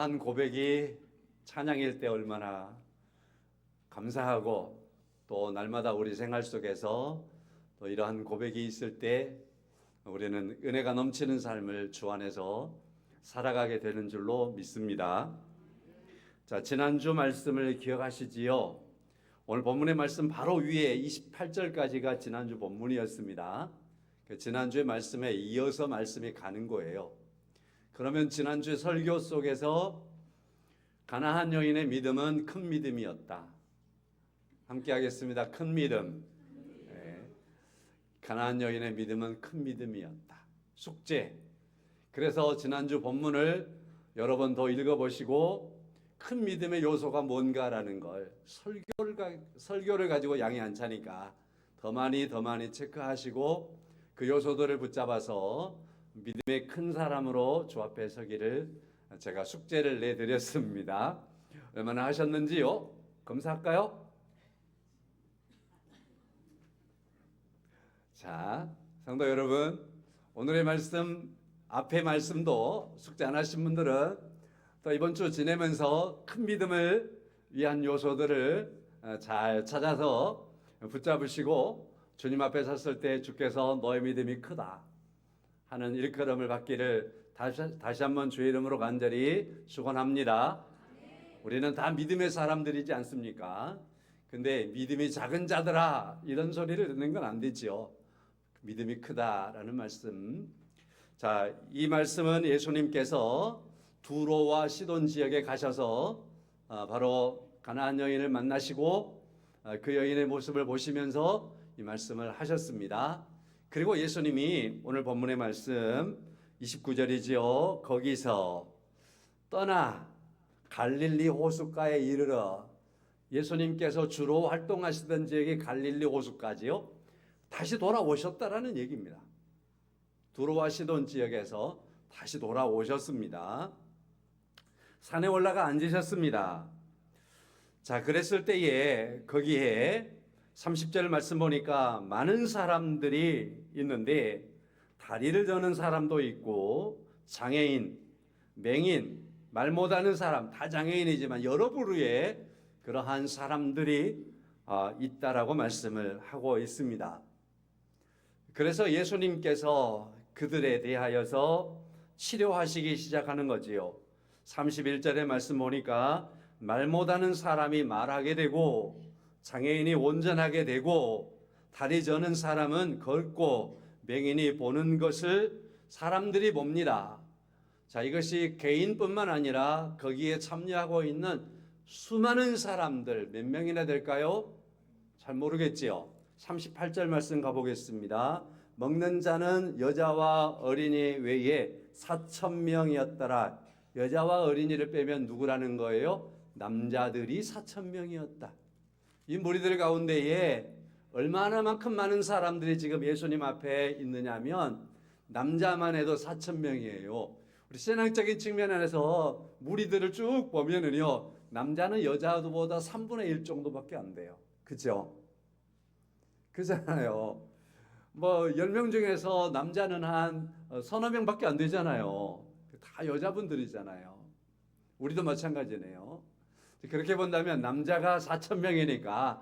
한 고백이 찬양일 때 얼마나 감사하고 또 날마다 우리 생활 속에서 또 이러한 고백이 있을 때 우리는 은혜가 넘치는 삶을 주 안에서 살아가게 되는 줄로 믿습니다. 자, 지난주 말씀을 기억하시지요? 오늘 본문의 말씀 바로 위에 28절까지가 지난주 본문이었습니다. 지난주의 말씀에 이어서 말씀이 가는 거예요. 그러면 지난주 설교 속에서 가나안 여인의 믿음은 큰 믿음이었다. 함께 하겠습니다. 큰 믿음. 네. 가나안 여인의 믿음은 큰 믿음이었다. 숙제. 그래서 지난주 본문을 여러 번 더 읽어보시고 큰 믿음의 요소가 뭔가라는 걸 설교를 가지고 양이 안 차니까 더 많이 체크하시고 그 요소들을 붙잡아서 믿음의 큰 사람으로 주 앞에 서기를 제가 숙제를 내드렸습니다. 얼마나 하셨는지요? 검사할까요? 자, 성도 여러분, 오늘의 말씀, 앞의 말씀도 숙제 안 하신 분들은 또 이번 주 지내면서 큰 믿음을 위한 요소들을 잘 찾아서 붙잡으시고 주님 앞에 섰을 때 주께서 너의 믿음이 크다 하는 일컬음을 받기를 다시 한번 주의 이름으로 간절히 축원합니다. 우리는 다 믿음의 사람들이지 않습니까? 근데 믿음이 작은 자들아 이런 소리를 듣는 건 안 되죠. 믿음이 크다라는 말씀. 자, 이 말씀은 예수님께서 두로와 시돈 지역에 가셔서 바로 가나안 여인을 만나시고 그 여인의 모습을 보시면서 이 말씀을 하셨습니다. 그리고 예수님이 오늘 본문의 말씀 29절이지요. 거기서 떠나 갈릴리 호숫가에 이르러 예수님께서 주로 활동하시던 지역이 갈릴리 호숫가지요. 다시 돌아오셨다라는 얘기입니다. 두로와 시돈 지역에서 다시 돌아오셨습니다. 산에 올라가 앉으셨습니다. 자, 그랬을 때에 거기에 30절 말씀 보니까 많은 사람들이 있는데 다리를 저는 사람도 있고 장애인, 맹인, 말 못하는 사람, 다 장애인이지만 여러 부류의 그러한 사람들이 있다라고 말씀을 하고 있습니다. 그래서 예수님께서 그들에 대하여서 치료하시기 시작하는 거지요. 31절의 말씀 보니까 말 못하는 사람이 말하게 되고 장애인이 온전하게 되고 다리 저는 사람은 걷고 맹인이 보는 것을 사람들이 봅니다. 자, 이것이 개인뿐만 아니라 거기에 참여하고 있는 수많은 사람들 몇 명이나 될까요? 잘 모르겠지요. 38절 말씀 가보겠습니다. 먹는 자는 여자와 어린이 외에 4,000명이었더라. 여자와 어린이를 빼면 누구라는 거예요? 남자들이 4,000명이었다. 이 무리들 가운데에 얼마나만큼 많은 사람들이 지금 예수님 앞에 있느냐면 남자만 해도 4,000명이에요. 우리 신앙적인 측면에서 무리들을 쭉 보면은요, 남자는 여자보다 3분의 1 정도밖에 안 돼요. 그죠? 그잖아요. 뭐 10명 중에서 남자는 한 서너 명밖에 안 되잖아요. 다 여자분들이잖아요. 우리도 마찬가지네요. 그렇게 본다면 남자가 4,000명이니까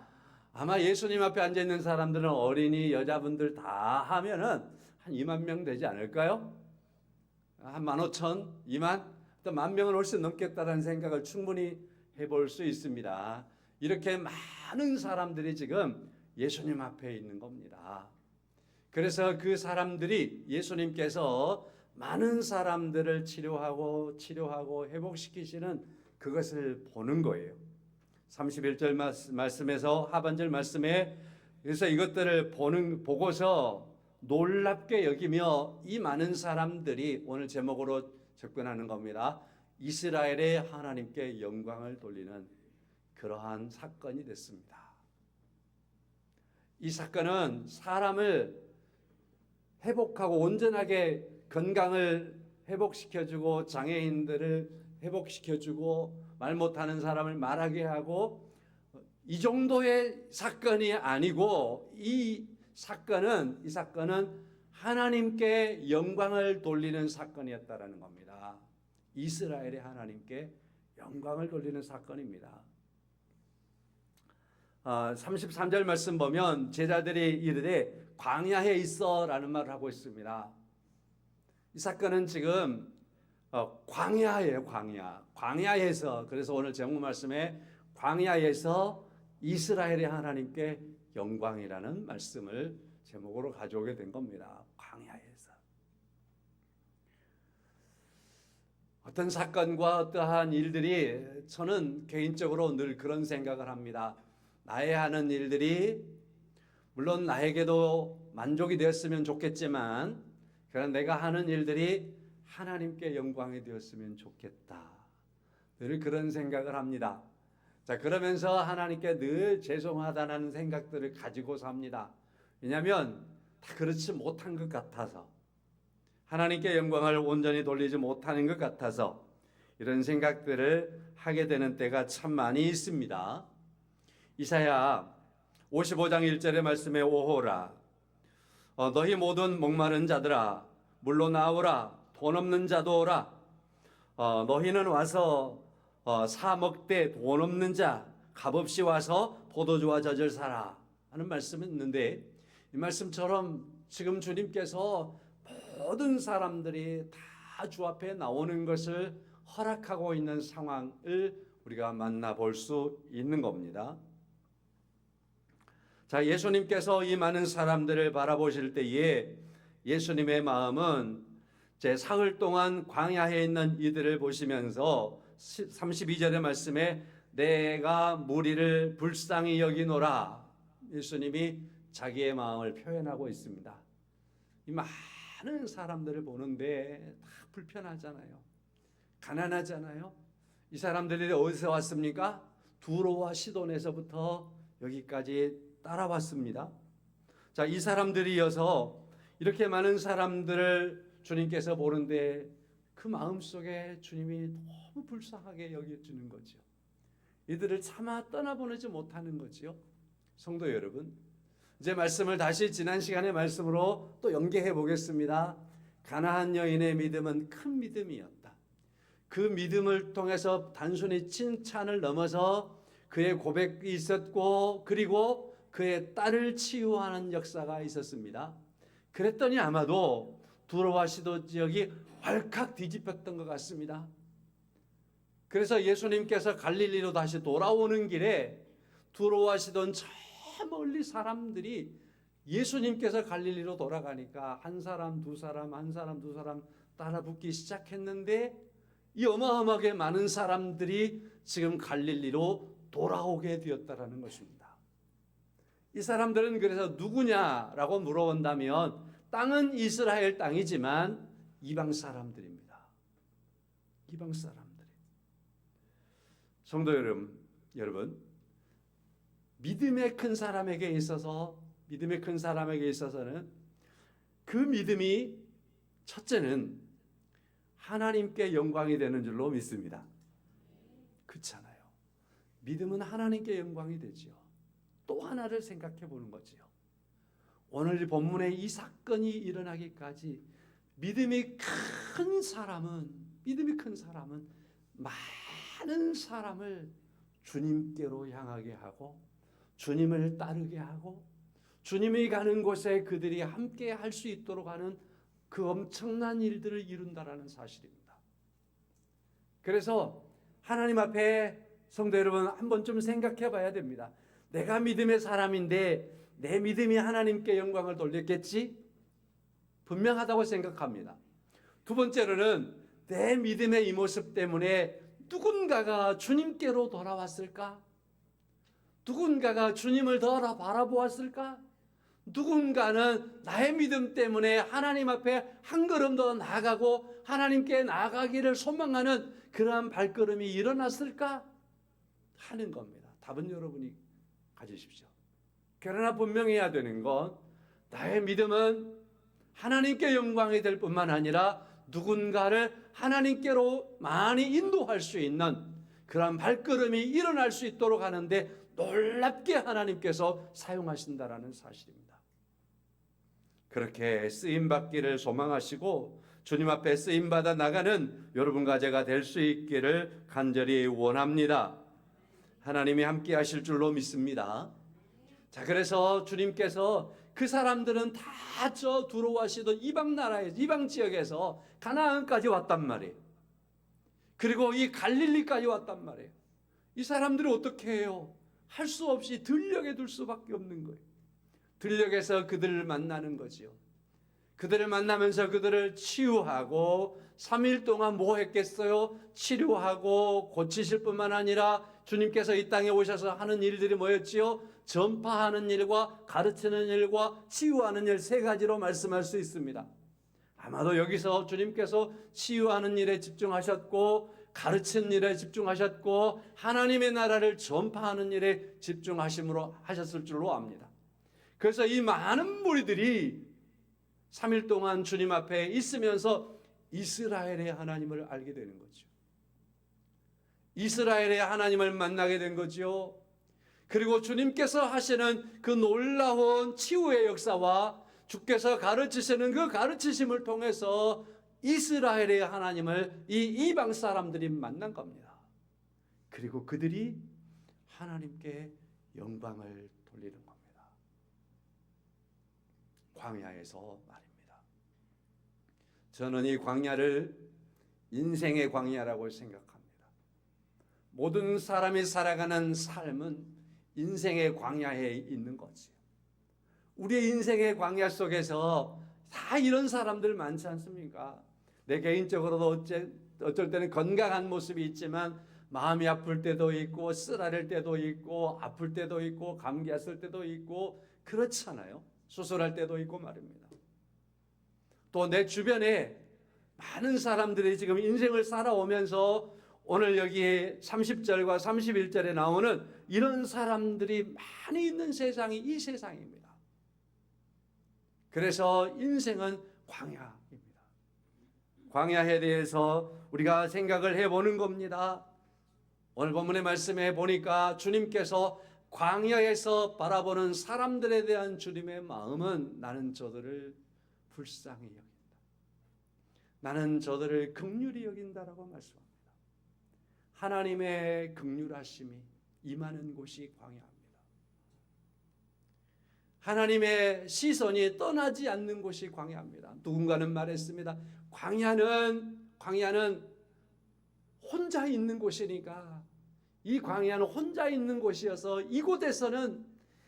아마 예수님 앞에 앉아있는 사람들은 어린이, 여자분들 다 하면은 한 2만 명 되지 않을까요? 한 15,000, 2만, 또 10,000명은 훨씬 넘겠다는 생각을 충분히 해볼 수 있습니다. 이렇게 많은 사람들이 지금 예수님 앞에 있는 겁니다. 그래서 그 사람들이 예수님께서 많은 사람들을 치료하고 회복시키시는 그것을 보는 거예요. 31절 말씀에서 하반절 말씀에 그래서 이것들을 보고서 놀랍게 여기며 이 많은 사람들이 오늘 제목으로 접근하는 겁니다. 이스라엘의 하나님께 영광을 돌리는 그러한 사건이 됐습니다. 이 사건은 사람을 회복하고 온전하게 건강을 회복시켜주고 장애인들을 회복시켜주고 말 못하는 사람을 말하게 하고 이 정도의 사건이 아니고 이 사건은 하나님께 영광을 돌리는 사건이었다라는 겁니다. 이스라엘의 하나님께 영광을 돌리는 사건입니다. 33절 말씀 보면 제자들이 이르되 광야에 있어라는 말을 하고 있습니다. 이 사건은 지금 광야예요. 광야에서, 그래서 오늘 제목 말씀에 광야에서 이스라엘의 하나님께 영광이라는 말씀을 제목으로 가져오게 된 겁니다. 광야에서 어떤 사건과 어떠한 일들이, 저는 개인적으로 늘 그런 생각을 합니다. 나의 하는 일들이 물론 나에게도 만족이 되었으면 좋겠지만, 그러나 내가 하는 일들이 하나님께 영광이 되었으면 좋겠다. 늘 그런 생각을 합니다. 자, 그러면서 하나님께 늘 죄송하다는 생각들을 가지고 삽니다. 왜냐하면 다 그렇지 못한 것 같아서, 하나님께 영광을 온전히 돌리지 못하는 것 같아서 이런 생각들을 하게 되는 때가 참 많이 있습니다. 이사야 55장 1절의 말씀에 오호라 너희 모든 목마른 자들아 물로 나오라 돈 없는 자도 오라 너희는 와서 사 먹되 돈 없는 자 값없이 와서 포도주와 젖을 사라 하는 말씀이 있는데, 이 말씀처럼 지금 주님께서 모든 사람들이 다 주 앞에 나오는 것을 허락하고 있는 상황을 우리가 만나볼 수 있는 겁니다. 자, 예수님께서 이 많은 사람들을 바라보실 때에 예수님의 마음은 제 사흘 동안 광야에 있는 이들을 보시면서 32절의 말씀에 내가 무리를 불쌍히 여기노라, 예수님이 자기의 마음을 표현하고 있습니다. 이 많은 사람들을 보는데 다 불편하잖아요. 가난하잖아요. 이 사람들이 어디서 왔습니까? 두로와 시돈에서부터 여기까지 따라왔습니다. 자, 이 사람들이어서 이렇게 많은 사람들을 주님께서 보는데 그 마음속에 주님이 너무 불쌍하게 여겨지는 거죠. 이들을 차마 떠나보내지 못하는 거지요. 성도 여러분, 이제 말씀을 다시 지난 시간의 말씀으로 또 연계해 보겠습니다. 가나안 여인의 믿음은 큰 믿음이었다. 그 믿음을 통해서 단순히 칭찬을 넘어서 그의 고백이 있었고, 그리고 그의 딸을 치유하는 역사가 있었습니다. 그랬더니 아마도 두로와 시도 지역이 왈칵 뒤집혔던 것 같습니다. 그래서 예수님께서 갈릴리로 다시 돌아오는 길에 두로와 시돈 저 멀리 사람들이 예수님께서 갈릴리로 돌아가니까 한 사람 두 사람 따라 붙기 시작했는데, 이 어마어마하게 많은 사람들이 지금 갈릴리로 돌아오게 되었다라는 것입니다. 이 사람들은 그래서 누구냐라고 물어본다면 땅은 이스라엘 땅이지만 이방 사람들입니다. 이방 사람들. 성도 여러분, 믿음의 큰 사람에게 있어서는 그 믿음이 첫째는 하나님께 영광이 되는 줄로 믿습니다. 그렇잖아요. 믿음은 하나님께 영광이 되지요. 또 하나를 생각해 보는 거지요. 오늘 본문의 이 사건이 일어나기까지 믿음이 큰 사람은 많은 사람을 주님께로 향하게 하고 주님을 따르게 하고 주님이 가는 곳에 그들이 함께 할 수 있도록 하는 그 엄청난 일들을 이룬다라는 사실입니다. 그래서 하나님 앞에 성도 여러분 한번 좀 생각해 봐야 됩니다. 내가 믿음의 사람인데 내 믿음이 하나님께 영광을 돌렸겠지? 분명하다고 생각합니다. 두 번째로는 내 믿음의 이 모습 때문에 누군가가 주님께로 돌아왔을까? 누군가가 주님을 더 바라보았을까? 누군가는 나의 믿음 때문에 하나님 앞에 한 걸음 더 나아가고 하나님께 나아가기를 소망하는 그러한 발걸음이 일어났을까? 하는 겁니다. 답은 여러분이 가지십시오. 그러나 분명해야 되는 건 나의 믿음은 하나님께 영광이 될 뿐만 아니라 누군가를 하나님께로 많이 인도할 수 있는 그러한 발걸음이 일어날 수 있도록 하는데 놀랍게 하나님께서 사용하신다라는 사실입니다. 그렇게 쓰임받기를 소망하시고 주님 앞에 쓰임받아 나가는 여러분과 제가 될 수 있기를 간절히 원합니다. 하나님이 함께 하실 줄로 믿습니다. 자, 그래서 주님께서 그 사람들은 다 저 두로와시도 이방 나라에서, 이방 지역에서 가나안까지 왔단 말이에요. 그리고 이 갈릴리까지 왔단 말이에요. 이 사람들이 어떻게 해요? 할 수 없이 들녘에 둘 수밖에 없는 거예요. 들녘에서 그들을 만나는 거지요. 그들을 만나면서 그들을 치유하고 3일 동안 뭐 했겠어요? 치료하고 고치실 뿐만 아니라 주님께서 이 땅에 오셔서 하는 일들이 뭐였지요? 전파하는 일과 가르치는 일과 치유하는 일, 세 가지로 말씀할 수 있습니다. 아마도 여기서 주님께서 치유하는 일에 집중하셨고 가르치는 일에 집중하셨고 하나님의 나라를 전파하는 일에 집중하심으로 하셨을 줄로 압니다. 그래서 이 많은 무리들이 3일 동안 주님 앞에 있으면서 이스라엘의 하나님을 알게 되는 거죠. 이스라엘의 하나님을 만나게 된 거죠. 그리고 주님께서 하시는 그 놀라운 치유의 역사와 주께서 가르치시는 그 가르치심을 통해서 이스라엘의 하나님을 이 이방 사람들이 만난 겁니다. 그리고 그들이 하나님께 영광을 돌리는 겁니다. 광야에서 말입니다. 저는 이 광야를 인생의 광야라고 생각합니다. 모든 사람이 살아가는 삶은 인생의 광야에 있는 거지. 우리의 인생의 광야 속에서 다 이런 사람들 많지 않습니까? 내 개인적으로도 어쩔 때는 건강한 모습이 있지만 마음이 아플 때도 있고 쓰라릴 때도 있고 아플 때도 있고 감기했을 때도 있고 그렇잖아요. 수술할 때도 있고 말입니다. 또 내 주변에 많은 사람들이 지금 인생을 살아오면서 오늘 여기 30절과 31절에 나오는 이런 사람들이 많이 있는 세상이 이 세상입니다. 그래서 인생은 광야입니다. 광야에 대해서 우리가 생각을 해보는 겁니다. 오늘 본문의 말씀에 보니까 주님께서 광야에서 바라보는 사람들에 대한 주님의 마음은 나는 저들을 불쌍히 여긴다. 나는 저들을 긍휼히 여긴다라고 말씀합니다. 하나님의 긍휼하심이 임하는 곳이 광야입니다. 하나님의 시선이 떠나지 않는 곳이 광야입니다. 누군가는 말했습니다. 광야는 혼자 있는 곳이니까 이 광야는 혼자 있는 곳이어서 이곳에서는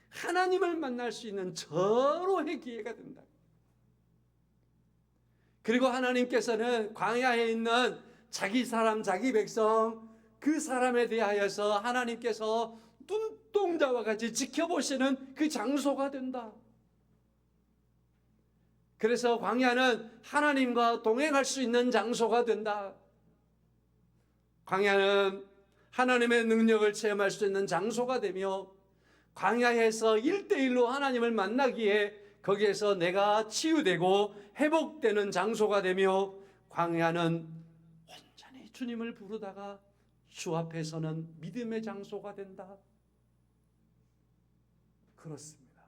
하나님을 만날 수 있는 절호의 기회가 된다. 그리고 하나님께서는 광야에 있는 자기 사람, 자기 백성 그 사람에 대하여서 하나님께서 눈동자와 같이 지켜보시는 그 장소가 된다. 그래서 광야는 하나님과 동행할 수 있는 장소가 된다. 광야는 하나님의 능력을 체험할 수 있는 장소가 되며 광야에서 1대1로 하나님을 만나기에 거기에서 내가 치유되고 회복되는 장소가 되며 광야는 온전히 주님을 부르다가 주 앞에서는 믿음의 장소가 된다. 그렇습니다.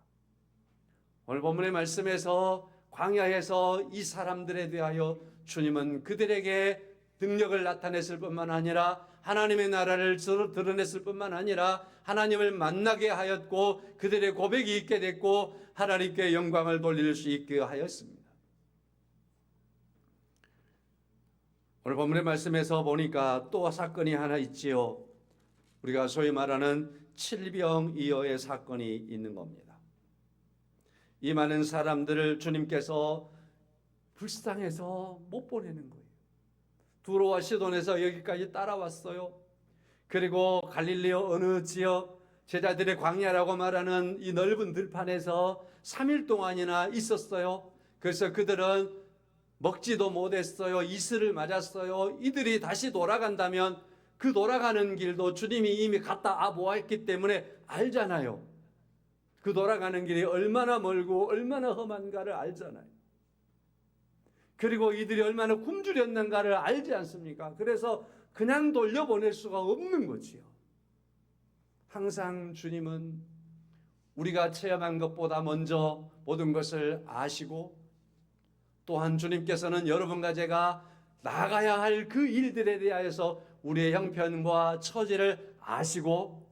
오늘 본문의 말씀에서 광야에서 이 사람들에 대하여 주님은 그들에게 능력을 나타냈을 뿐만 아니라 하나님의 나라를 드러냈을 뿐만 아니라 하나님을 만나게 하였고 그들의 고백이 있게 됐고 하나님께 영광을 돌릴 수 있게 하였습니다. 오늘 본문의 말씀에서 보니까 또 사건이 하나 있지요. 우리가 소위 말하는 칠병이어의 사건이 있는 겁니다. 이 많은 사람들을 주님께서 불쌍해서 못 보내는 거예요. 두로와 시돈에서 여기까지 따라왔어요. 그리고 갈릴리 어느 지역 제자들의 광야라고 말하는 이 넓은 들판에서 3일 동안이나 있었어요. 그래서 그들은 먹지도 못했어요. 이슬을 맞았어요. 이들이 다시 돌아간다면 그 돌아가는 길도 주님이 이미 갔다 보았기 때문에 알잖아요. 그 돌아가는 길이 얼마나 멀고 얼마나 험한가를 알잖아요. 그리고 이들이 얼마나 굶주렸는가를 알지 않습니까? 그래서 그냥 돌려보낼 수가 없는 거지요. 항상 주님은 우리가 체험한 것보다 먼저 모든 것을 아시고 또한 주님께서는 여러분과 제가 나가야 할 그 일들에 대하여서 우리의 형편과 처지를 아시고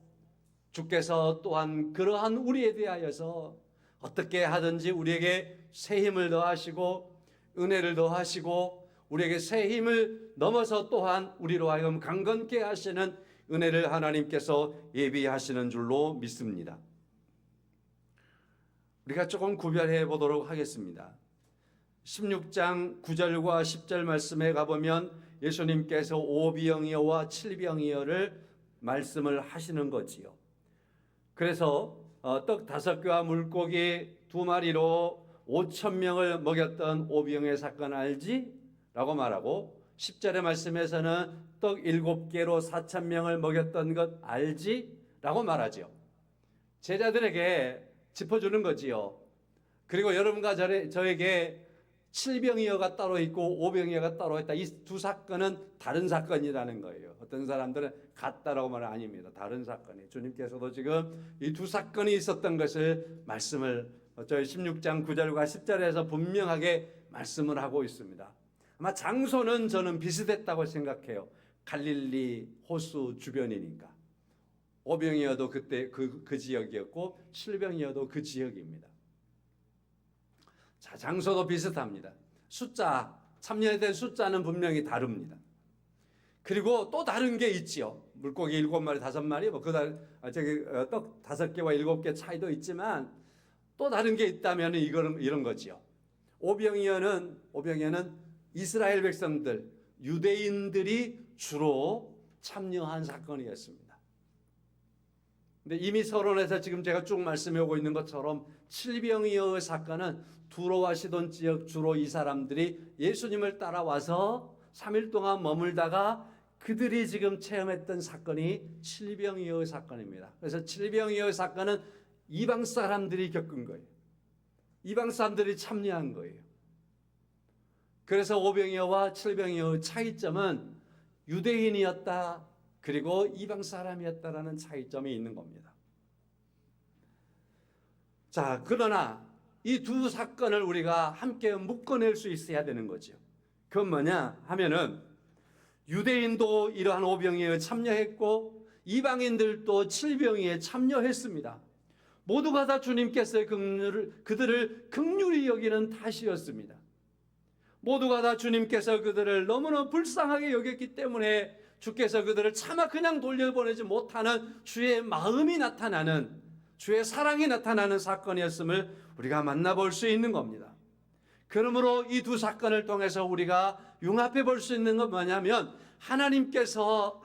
주께서 또한 그러한 우리에 대하여서 어떻게 하든지 우리에게 새 힘을 더하시고 은혜를 더하시고 우리에게 새 힘을 넘어서 또한 우리로 하여금 강건케 하시는 은혜를 하나님께서 예비하시는 줄로 믿습니다. 우리가 조금 구별해 보도록 하겠습니다. 16장 9절과 10절 말씀에 가보면 예수님께서 오병이어와 칠병이어를 말씀을 하시는 거지요. 그래서 떡 5개와 물고기 2마리로 5,000명을 먹였던 오병이어 사건 알지? 라고 말하고 10절의 말씀에서는 떡 7개로 4,000명을 먹였던 것 알지? 라고 말하죠. 제자들에게 짚어주는 거지요. 그리고 여러분과 저에게 칠병이어가 따로 있고 오병이어가 따로 있다. 이 두 사건은 다른 사건이라는 거예요. 어떤 사람들은 같다라고 말은 아닙니다. 다른 사건이에요. 주님께서도 지금 이 두 사건이 있었던 것을 말씀을 저희 16장 9절과 10절에서 분명하게 말씀을 하고 있습니다. 아마 장소는 저는 비슷했다고 생각해요. 갈릴리 호수 주변이니까. 오병이어도 그때 그 지역이었고 칠병이어도 그 지역입니다. 자, 장소도 비슷합니다. 참여된 숫자는 분명히 다릅니다. 그리고 또 다른 게 있지요. 물고기 7마리, 5마리, 떡 5개와 7개 차이도 있지만 또 다른 게 있다면 이런 거지요. 오병이어는 이스라엘 백성들, 유대인들이 주로 참여한 사건이었습니다. 근데 이미 서론에서 지금 제가 쭉 말씀해 오고 있는 것처럼 칠병이어의 사건은 두로와 시돈 지역 주로 이 사람들이 예수님을 따라와서 3일 동안 머물다가 그들이 지금 체험했던 사건이 칠병이어의 사건입니다. 그래서 칠병이어의 사건은 이방 사람들이 겪은 거예요. 이방 사람들이 참여한 거예요. 그래서 오병이어와 칠병이어의 차이점은 유대인이었다 그리고 이방 사람이었다라는 차이점이 있는 겁니다. 자, 그러나 이 두 사건을 우리가 함께 묶어낼 수 있어야 되는 거죠. 그건 뭐냐 하면은 유대인도 이러한 오병이어에 참여했고 이방인들도 칠병이어에 참여했습니다. 모두가 다 주님께서의 그들을 긍휼히 여기는 탓이었습니다. 모두가 다 주님께서 그들을 너무나 불쌍하게 여겼기 때문에 주께서 그들을 차마 그냥 돌려보내지 못하는 주의 마음이 나타나는, 주의 사랑이 나타나는 사건이었음을 우리가 만나볼 수 있는 겁니다. 그러므로 이 두 사건을 통해서 우리가 융합해 볼 수 있는 건 뭐냐면 하나님께서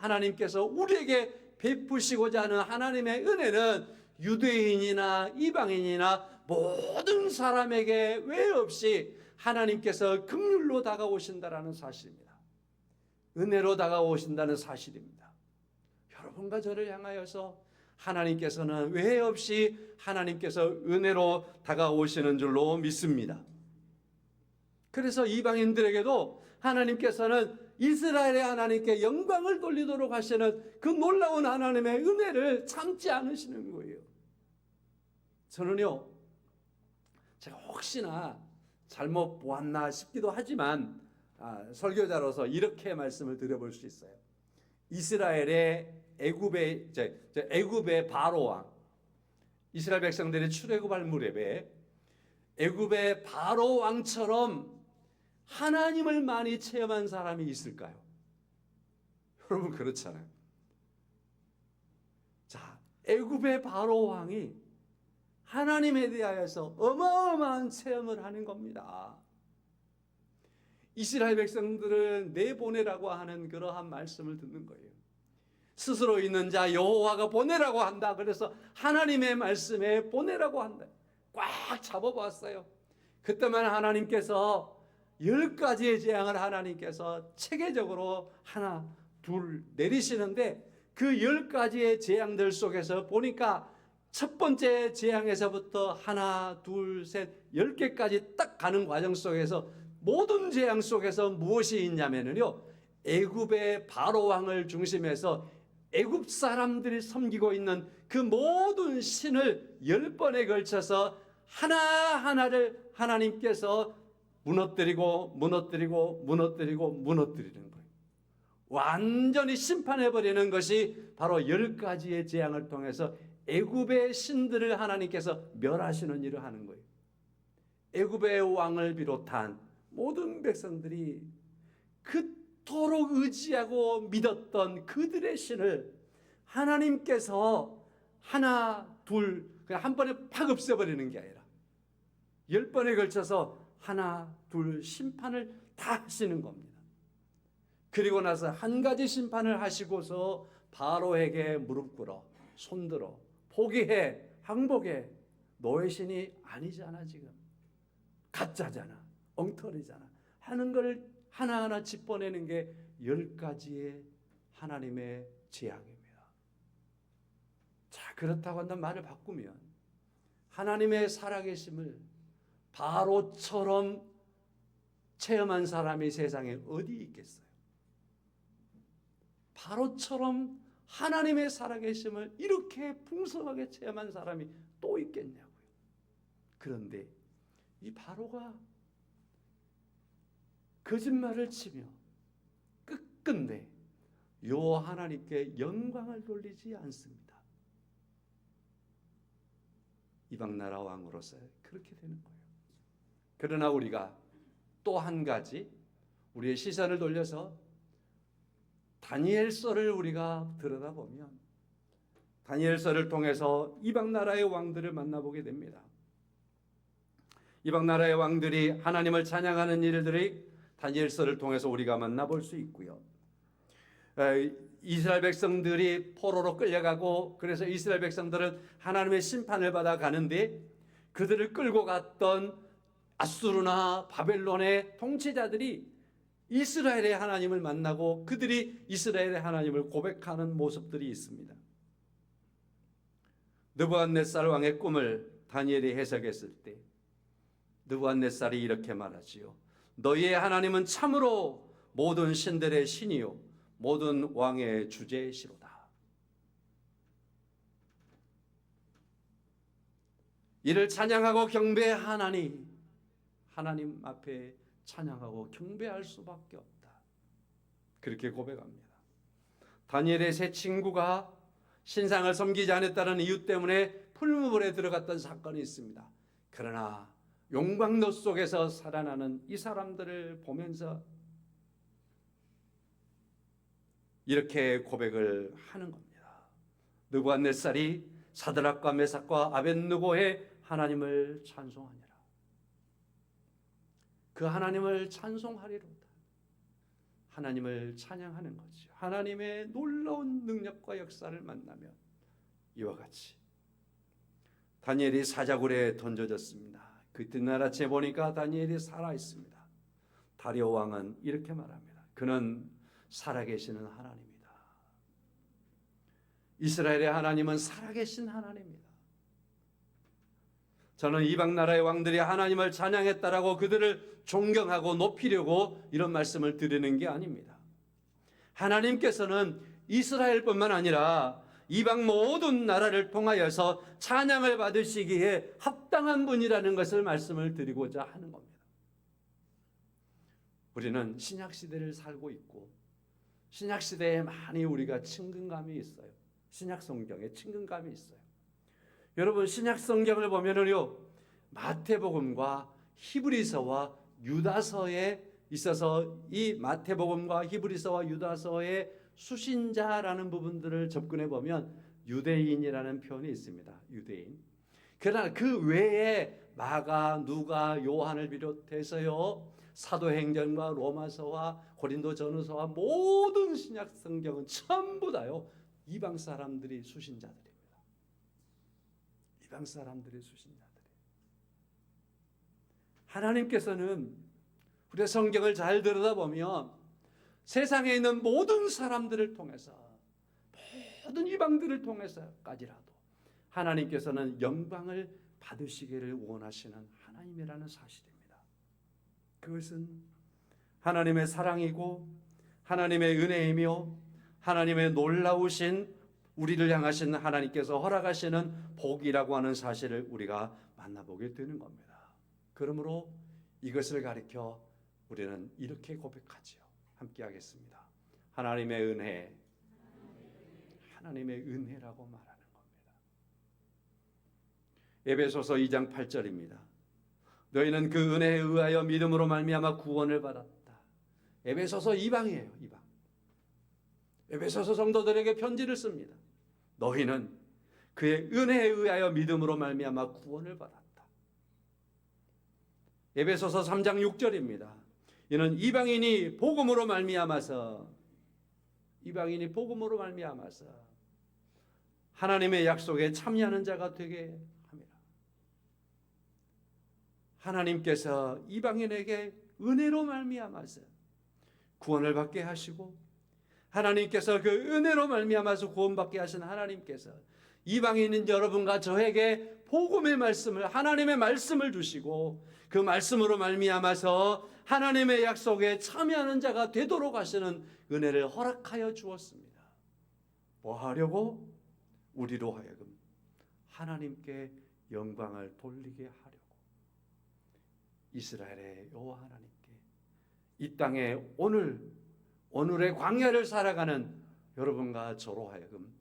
우리에게 베푸시고자 하는 하나님의 은혜는 유대인이나 이방인이나 모든 사람에게 외 없이 하나님께서 긍휼로 다가오신다라는 사실입니다. 은혜로 다가오신다는 사실입니다. 여러분과 저를 향하여서 하나님께서는 외 없이 하나님께서 은혜로 다가오시는 줄로 믿습니다. 그래서 이방인들에게도 하나님께서는 이스라엘의 하나님께 영광을 돌리도록 하시는 그 놀라운 하나님의 은혜를 참지 않으시는 거예요. 저는요, 제가 혹시나 잘못 보았나 싶기도 하지만 설교자로서 이렇게 말씀을 드려볼 수 있어요. 이스라엘의 애굽의 바로 왕, 이스라엘 백성들이 출애굽할 무렵에 애굽의 바로 왕처럼 하나님을 많이 체험한 사람이 있을까요? 여러분 그렇잖아요. 자, 애굽의 바로 왕이 하나님에 대하여서 어마어마한 체험을 하는 겁니다. 이스라엘 백성들을 내보내라고 하는 그러한 말씀을 듣는 거예요. 스스로 있는 자 여호와가 보내라고 한다. 그래서 하나님의 말씀에 보내라고 한다. 꽉 잡아봤어요. 그때만 하나님께서 10가지의 재앙을 하나님께서 체계적으로 하나 둘 내리시는데 그 10가지의 재앙들 속에서 보니까 첫 번째 재앙에서부터 하나 둘 셋 10개까지 딱 가는 과정 속에서 모든 재앙 속에서 무엇이 있냐면요, 애굽의 바로 왕을 중심해서 애굽 사람들이 섬기고 있는 그 모든 신을 10번에 걸쳐서 하나하나를 하나님께서 무너뜨리고 무너뜨리고 무너뜨리고 무너뜨리는 거예요. 완전히 심판해버리는 것이 바로 10가지의 재앙을 통해서 애굽의 신들을 하나님께서 멸하시는 일을 하는 거예요. 애굽의 왕을 비롯한 모든 백성들이 그토록 의지하고 믿었던 그들의 신을 하나님께서 하나 둘 그냥 한 번에 팍 없애버리는 게 아니라 10번에 걸쳐서 하나 둘 심판을 다 하시는 겁니다. 그리고 나서 한 가지 심판을 하시고서 바로에게 무릎 꿇어 손들어 포기해 항복해. 너의 신이 아니잖아, 지금 가짜잖아, 엉터리잖아 하는 걸 하나하나 짚어내는 게 10가지의 하나님의 재앙입니다. 자, 그렇다고 한다면 말을 바꾸면 하나님의 살아계심을 바로처럼 체험한 사람이 세상에 어디 있겠어요? 바로처럼 하나님의 살아계심을 이렇게 풍성하게 체험한 사람이 또 있겠냐고요. 그런데 이 바로가 거짓말을 치며 끝끝내 요 하나님께 영광을 돌리지 않습니다. 이방나라 왕으로서 그렇게 되는 거예요. 그러나 우리가 또 한 가지 우리의 시선을 돌려서 다니엘서를 우리가 들여다보면 다니엘서를 통해서 이방나라의 왕들을 만나보게 됩니다. 이방나라의 왕들이 하나님을 찬양하는 일들이 다니엘서를 통해서 우리가 만나볼 수 있고요. 이스라엘 백성들이 포로로 끌려가고 그래서 이스라엘 백성들은 하나님의 심판을 받아 가는데 그들을 끌고 갔던 아수르나 바벨론의 통치자들이 이스라엘의 하나님을 만나고 그들이 이스라엘의 하나님을 고백하는 모습들이 있습니다. 느부갓네살 왕의 꿈을 다니엘이 해석했을 때 느부갓네살이 이렇게 말하지요. 너희의 하나님은 참으로 모든 신들의 신이요 모든 왕의 주제시로다. 이를 찬양하고 경배하나니 하나님 앞에 찬양하고 경배할 수밖에 없다. 그렇게 고백합니다. 다니엘의 세 친구가 신상을 섬기지 않았다는 이유 때문에 풀무불에 들어갔던 사건이 있습니다. 그러나 용광로 속에서 살아나는 이 사람들을 보면서 이렇게 고백을 하는 겁니다. 느부갓네살이 사드락과 메삭과 아벳느고의 하나님을 찬송하니라. 그 하나님을 찬송하리로다. 하나님을 찬양하는 거죠. 하나님의 놀라운 능력과 역사를 만나면 이와 같이 다니엘이 사자굴에 던져졌습니다. 그날 아침에 보니까 다니엘이 살아있습니다. 다리오 왕은 이렇게 말합니다. 그는 살아계시는 하나님이다. 이스라엘의 하나님은 살아계신 하나님이다. 저는 이방 나라의 왕들이 하나님을 찬양했다라고 그들을 존경하고 높이려고 이런 말씀을 드리는 게 아닙니다. 하나님께서는 이스라엘뿐만 아니라 이방 모든 나라를 통하여서 찬양을 받으시기에 합당한 분이라는 것을 말씀을 드리고자 하는 겁니다. 우리는 신약시대를 살고 있고 신약시대에 많이 우리가 친근감이 있어요. 신약성경에 친근감이 있어요. 여러분 신약성경을 보면은요 마태복음과 히브리서와 유다서에 있어서 이 마태복음과 히브리서와 유다서의 수신자라는 부분들을 접근해 보면 유대인이라는 표현이 있습니다. 유대인. 그러나 그 외에 마가, 누가, 요한을 비롯해서요 사도행전과 로마서와 고린도전후서와 모든 신약 성경은 전부 다요 이방 사람들이 수신자들입니다. 이방 사람들의 수신자들. 하나님께서는 우리가 성경을 잘 들여다보면 세상에 있는 모든 사람들을 통해서 모든 이방들을 통해서까지라도 하나님께서는 영광을 받으시기를 원하시는 하나님이라는 사실입니다. 그것은 하나님의 사랑이고 하나님의 은혜이며 하나님의 놀라우신 우리를 향하신 하나님께서 허락하시는 복이라고 하는 사실을 우리가 만나보게 되는 겁니다. 그러므로 이것을 가리켜 우리는 이렇게 고백하지요. 함께 하겠습니다. 하나님의 은혜, 하나님의 은혜라고 말하는 겁니다. 에베소서 2장 8절입니다. 너희는 그 은혜에 의하여 믿음으로 말미암아 구원을 받았다. 에베소서 이방이에요. 이방. 에베소서 성도들에게 편지를 씁니다. 너희는 그의 은혜에 의하여 믿음으로 말미암아 구원을 받았다. 에베소서 3장 6절입니다. 이는 이방인이 복음으로 말미암아서 하나님의 약속에 참여하는 자가 되게 합니다. 하나님께서 이방인에게 은혜로 말미암아서 구원을 받게 하시고, 하나님께서 그 은혜로 말미암아서 구원받게 하신 하나님께서 이방인인 여러분과 저에게 복음의 말씀을, 하나님의 말씀을 주시고, 그 말씀으로 말미암아서 하나님의 약속에 참여하는 자가 되도록 하시는 은혜를 허락하여 주었습니다. 뭐 하려고? 우리로 하여금 하나님께 영광을 돌리게 하려고. 이스라엘의 여호와 하나님께, 이 땅에 오늘의 광야를 살아가는 여러분과 저로 하여금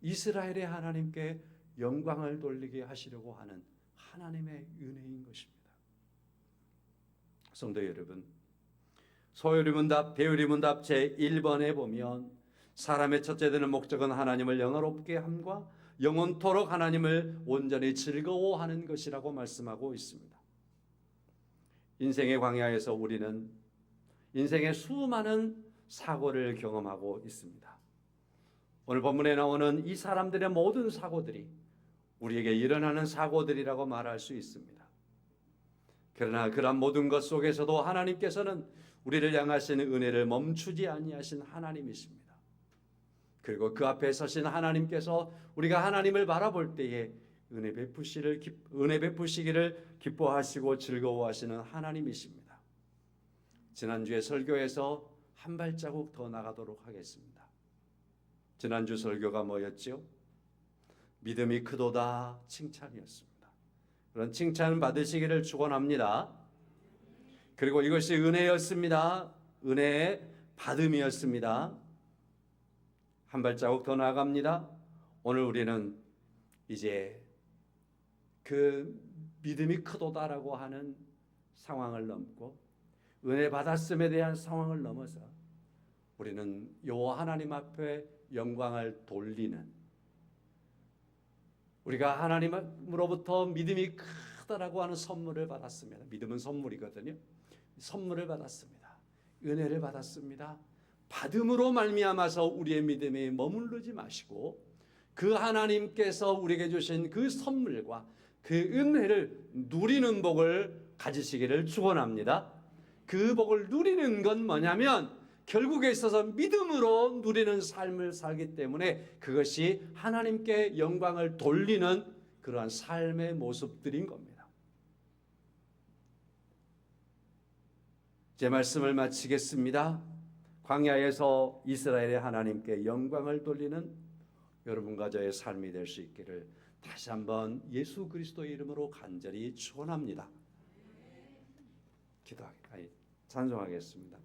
이스라엘의 하나님께 영광을 돌리게 하시려고 하는 하나님의 은혜인 것입니다. 성도 여러분, 소요리문답 배우리문답 제1번에 보면 사람의 첫째 되는 목적은 하나님을 영화롭게 함과 영원토록 하나님을 온전히 즐거워하는 것이라고 말씀하고 있습니다. 인생의 광야에서 우리는 인생의 수많은 사고를 경험하고 있습니다. 오늘 본문에 나오는 이 사람들의 모든 사고들이 우리에게 일어나는 사고들이라고 말할 수 있습니다. 그러나 그런 모든 것 속에서도 하나님께서는 우리를 향하시는 은혜를 멈추지 아니하신 하나님이십니다. 그리고 그 앞에 서신 하나님께서 우리가 하나님을 바라볼 때에 은혜 베푸시기를 기뻐하시고 즐거워하시는 하나님이십니다. 지난주에 설교에서 한 발자국 더 나가도록 하겠습니다. 지난주 설교가 뭐였죠? 믿음이 크도다 칭찬이었습니다. 그런 칭찬 받으시기를 축원합니다. 그리고 이것이 은혜였습니다. 은혜의 받음이었습니다. 한 발자국 더 나아갑니다. 오늘 우리는 이제 그 믿음이 크도다라고 하는 상황을 넘고 은혜 받았음에 대한 상황을 넘어서 우리는 여호와 하나님 앞에 영광을 돌리는, 우리가 하나님으로부터 믿음이 크다라고 하는 선물을 받았습니다. 믿음은 선물이거든요. 선물을 받았습니다. 은혜를 받았습니다. 받음으로 말미암아서 우리의 믿음에 머무르지 마시고 그 하나님께서 우리에게 주신 그 선물과 그 은혜를 누리는 복을 가지시기를 축원합니다. 그 복을 누리는 건 뭐냐면 결국에 있어서 믿음으로 누리는 삶을 살기 때문에 그것이 하나님께 영광을 돌리는 그러한 삶의 모습들인 겁니다. 제 말씀을 마치겠습니다. 광야에서 이스라엘의 하나님께 영광을 돌리는 여러분과 저의 삶이 될 수 있기를 다시 한번 예수 그리스도의 이름으로 간절히 축원합니다. 찬송하겠습니다.